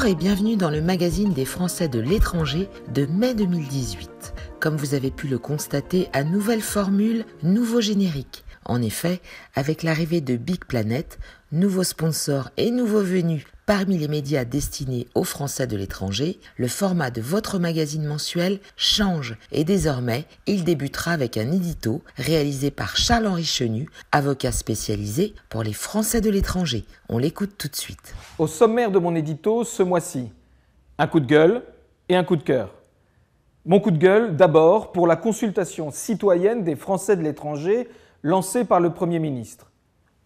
et bienvenue dans le magazine des Français de l'étranger de mai 2018. Comme vous avez pu le constater, à nouvelle formule, nouveau générique. En effet, avec l'arrivée de Big Planet, nouveaux sponsors et nouveaux venus parmi les médias destinés aux Français de l'étranger, le format de votre magazine mensuel change et désormais, il débutera avec un édito réalisé par Charles-Henri Chenu, avocat spécialisé pour les Français de l'étranger. On l'écoute tout de suite. Au sommaire de mon édito ce mois-ci, un coup de gueule et un coup de cœur. Mon coup de gueule, d'abord, pour la consultation citoyenne des Français de l'étranger lancée par le Premier ministre.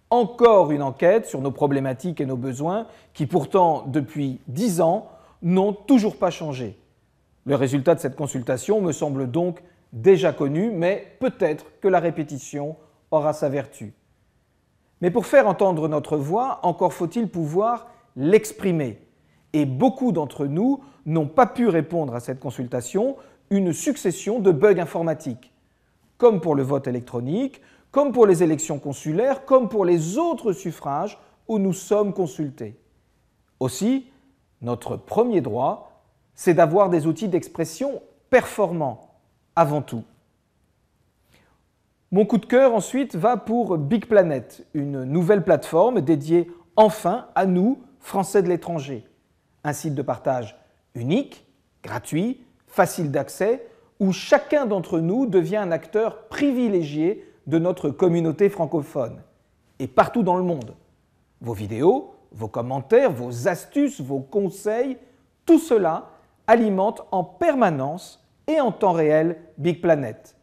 Encore une enquête sur nos problématiques et nos besoins qui pourtant, depuis 10 ans, n'ont toujours pas changé. Le résultat de cette consultation me semble donc déjà connu, mais peut-être que la répétition aura sa vertu. Mais pour faire entendre notre voix, encore faut-il pouvoir l'exprimer. Et beaucoup d'entre nous n'ont pas pu répondre à cette consultation, une succession de bugs informatiques. Comme pour le vote électronique, comme pour les élections consulaires, comme pour les autres suffrages où nous sommes consultés. Aussi, notre premier droit, c'est d'avoir des outils d'expression performants, avant tout. Mon coup de cœur ensuite va pour Big Planet, une nouvelle plateforme dédiée enfin à nous, Français de l'étranger. Un site de partage unique, gratuit, facile d'accès, où chacun d'entre nous devient un acteur privilégié de notre communauté francophone, et partout dans le monde. Vos vidéos, vos commentaires, vos astuces, vos conseils, tout cela alimente en permanence et en temps réel Big Planet.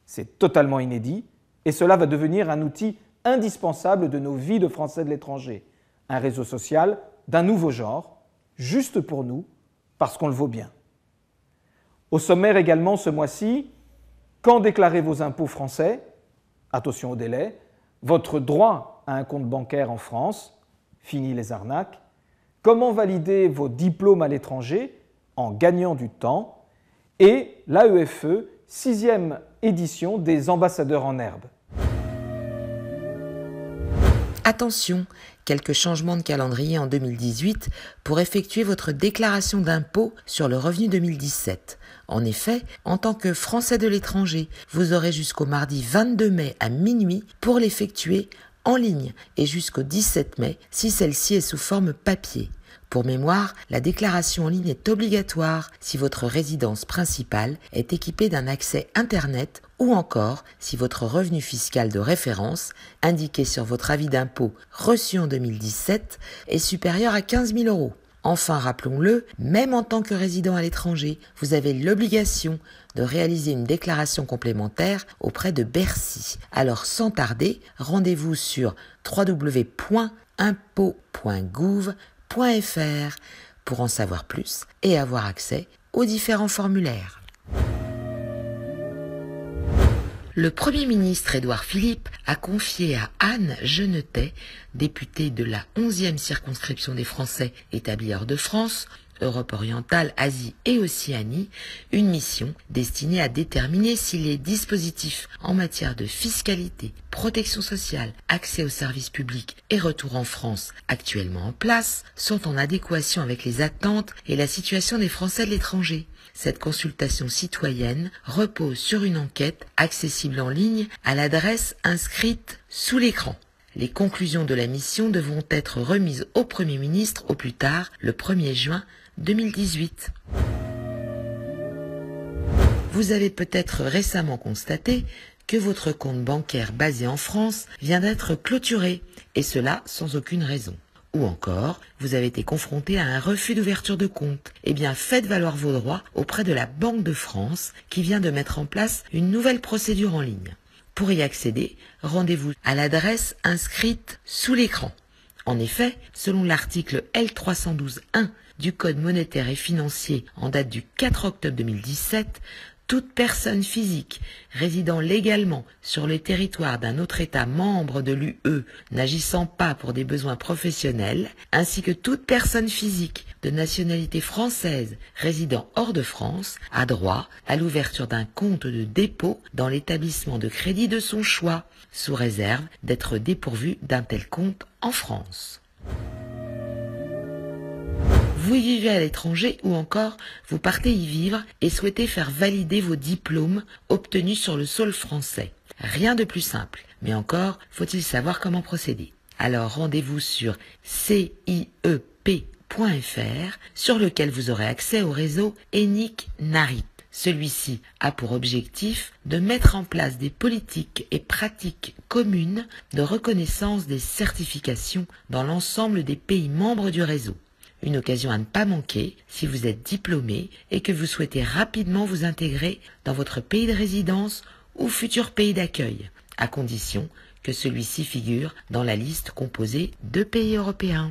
C'est totalement inédit et cela va devenir un outil indispensable de nos vies de Français de l'étranger, un réseau social d'un nouveau genre, juste pour nous, parce qu'on le vaut bien. Au sommaire également ce mois-ci, quand déclarer vos impôts français, attention au délai, votre droit à un compte bancaire en France, fini les arnaques, comment valider vos diplômes à l'étranger en gagnant du temps, et l'AEFE, 6e édition des ambassadeurs en herbe. Attention, quelques changements de calendrier en 2018 pour effectuer votre déclaration d'impôt sur le revenu 2017. En effet, en tant que Français de l'étranger, vous aurez jusqu'au mardi 22 mai à minuit pour l'effectuer en ligne et jusqu'au 17 mai si celle-ci est sous forme papier. Pour mémoire, la déclaration en ligne est obligatoire si votre résidence principale est équipée d'un accès Internet ou encore si votre revenu fiscal de référence, indiqué sur votre avis d'impôt reçu en 2017, est supérieur à 15 000 €. Enfin, rappelons-le, même en tant que résident à l'étranger, vous avez l'obligation de réaliser une déclaration complémentaire auprès de Bercy. Alors sans tarder, rendez-vous sur www.impot.gouv.fr pour en savoir plus et avoir accès aux différents formulaires. Le Premier ministre Édouard Philippe a confié à Anne Genetet, députée de la 11e circonscription des Français établis hors de France, Europe orientale, Asie et Océanie, une mission destinée à déterminer si les dispositifs en matière de fiscalité, protection sociale, accès aux services publics et retour en France actuellement en place sont en adéquation avec les attentes et la situation des Français de l'étranger. Cette consultation citoyenne repose sur une enquête accessible en ligne à l'adresse inscrite sous l'écran. Les conclusions de la mission devront être remises au Premier ministre au plus tard le 1er juin 2018. Vous avez peut-être récemment constaté que votre compte bancaire basé en France vient d'être clôturé, et cela sans aucune raison. Ou encore, vous avez été confronté à un refus d'ouverture de compte. Eh bien, faites valoir vos droits auprès de la Banque de France qui vient de mettre en place une nouvelle procédure en ligne. Pour y accéder, rendez-vous à l'adresse inscrite sous l'écran. En effet, selon l'article L312.1 du Code monétaire et financier en date du 4 octobre 2017, toute personne physique résidant légalement sur le territoire d'un autre État membre de l'UE n'agissant pas pour des besoins professionnels, ainsi que toute personne physique de nationalité française résidant hors de France, a droit à l'ouverture d'un compte de dépôt dans l'établissement de crédit de son choix, sous réserve d'être dépourvu d'un tel compte en France. Vous vivez à l'étranger ou encore vous partez y vivre et souhaitez faire valider vos diplômes obtenus sur le sol français. Rien de plus simple, mais encore faut-il savoir comment procéder. Alors rendez-vous sur ciep.fr sur lequel vous aurez accès au réseau ENIC NARIT. Celui-ci a pour objectif de mettre en place des politiques et pratiques communes de reconnaissance des certifications dans l'ensemble des pays membres du réseau. Une occasion à ne pas manquer si vous êtes diplômé et que vous souhaitez rapidement vous intégrer dans votre pays de résidence ou futur pays d'accueil, à condition que celui-ci figure dans la liste composée de pays européens.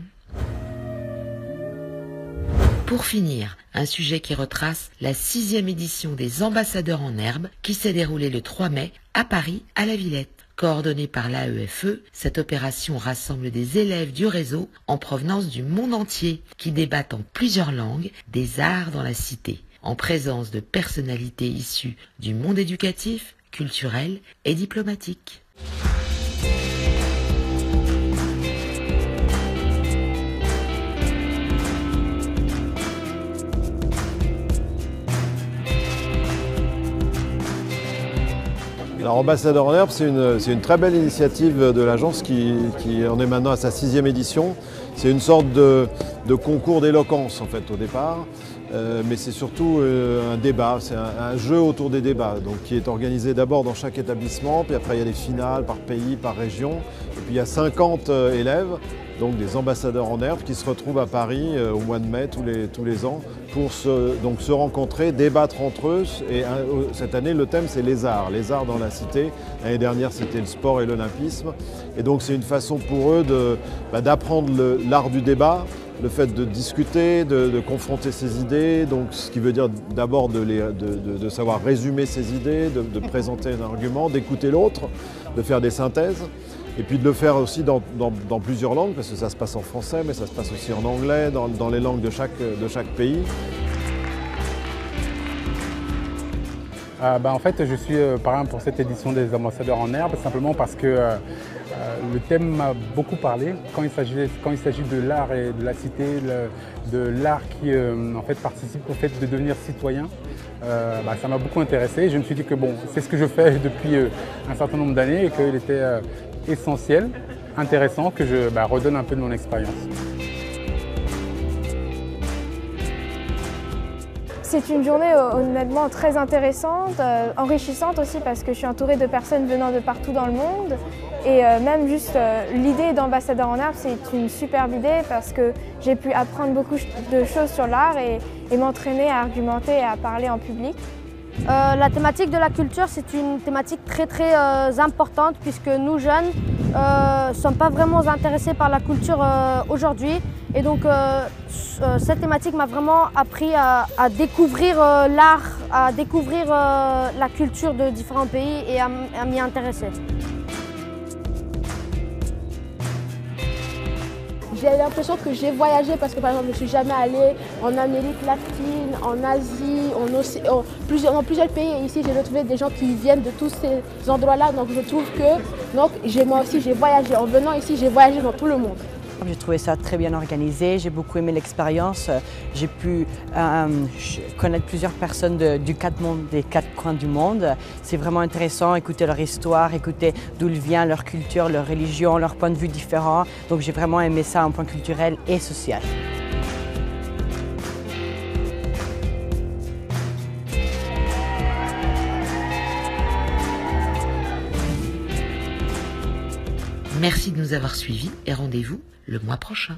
Pour finir, un sujet qui retrace la 6e édition des Ambassadeurs en herbe qui s'est déroulée le 3 mai à Paris, à la Villette. Coordonnée par l'AEFE, cette opération rassemble des élèves du réseau en provenance du monde entier qui débattent en plusieurs langues des arts dans la cité, en présence de personnalités issues du monde éducatif, culturel et diplomatique. Alors Ambassadeurs en herbe, c'est une très belle initiative de l'agence qui en est maintenant à sa 6e édition. C'est une sorte de concours d'éloquence en fait au départ, mais c'est surtout un débat, c'est un jeu autour des débats, donc qui est organisé d'abord dans chaque établissement, puis après il y a des finales par pays, par région, et puis il y a 50 élèves, donc des ambassadeurs en herbe qui se retrouvent à Paris au mois de mai tous les ans pour se rencontrer, débattre entre eux. Et cette année, le thème, c'est les arts dans la cité. L'année dernière, c'était le sport et l'olympisme. Et donc, c'est une façon pour eux d'apprendre l'art du débat, le fait de discuter, de confronter ses idées, donc ce qui veut dire d'abord de savoir résumer ses idées, de présenter un argument, d'écouter l'autre, de faire des synthèses. Et puis de le faire aussi dans plusieurs langues, parce que ça se passe en français, mais ça se passe aussi en anglais, dans les langues de chaque pays. En fait, je suis parrain pour cette édition des Ambassadeurs en herbe, simplement parce que le thème m'a beaucoup parlé. Quand il s'agit de l'art et de la cité, de l'art qui en fait, participe au fait de devenir citoyen, ça m'a beaucoup intéressé. Je me suis dit que bon, c'est ce que je fais depuis un certain nombre d'années et qu'il était essentiel, intéressant que je redonne un peu de mon expérience. C'est une journée honnêtement très intéressante, enrichissante aussi parce que je suis entourée de personnes venant de partout dans le monde. Et même juste l'idée d'Ambassadeurs en herbe, c'est une superbe idée parce que j'ai pu apprendre beaucoup de choses sur l'art et m'entraîner à argumenter et à parler en public. La thématique de la culture, c'est une thématique très importante puisque nous jeunes ne sommes pas vraiment intéressés par la culture aujourd'hui. Et donc cette thématique m'a vraiment appris à découvrir l'art, à découvrir la culture de différents pays et à m'y intéresser. J'ai l'impression que j'ai voyagé parce que par exemple je ne suis jamais allée en Amérique latine, en Asie, dans plusieurs pays et ici j'ai retrouvé des gens qui viennent de tous ces endroits-là, donc je trouve que moi aussi j'ai voyagé. En venant ici, j'ai voyagé dans tout le monde. J'ai trouvé ça très bien organisé, j'ai beaucoup aimé l'expérience. J'ai pu connaître plusieurs personnes des 4 coins du monde. C'est vraiment intéressant, écouter leur histoire, écouter d'où ils viennent, leur culture, leur religion, leurs points de vue différents. Donc j'ai vraiment aimé ça en point culturel et social. Merci de nous avoir suivis et rendez-vous le mois prochain.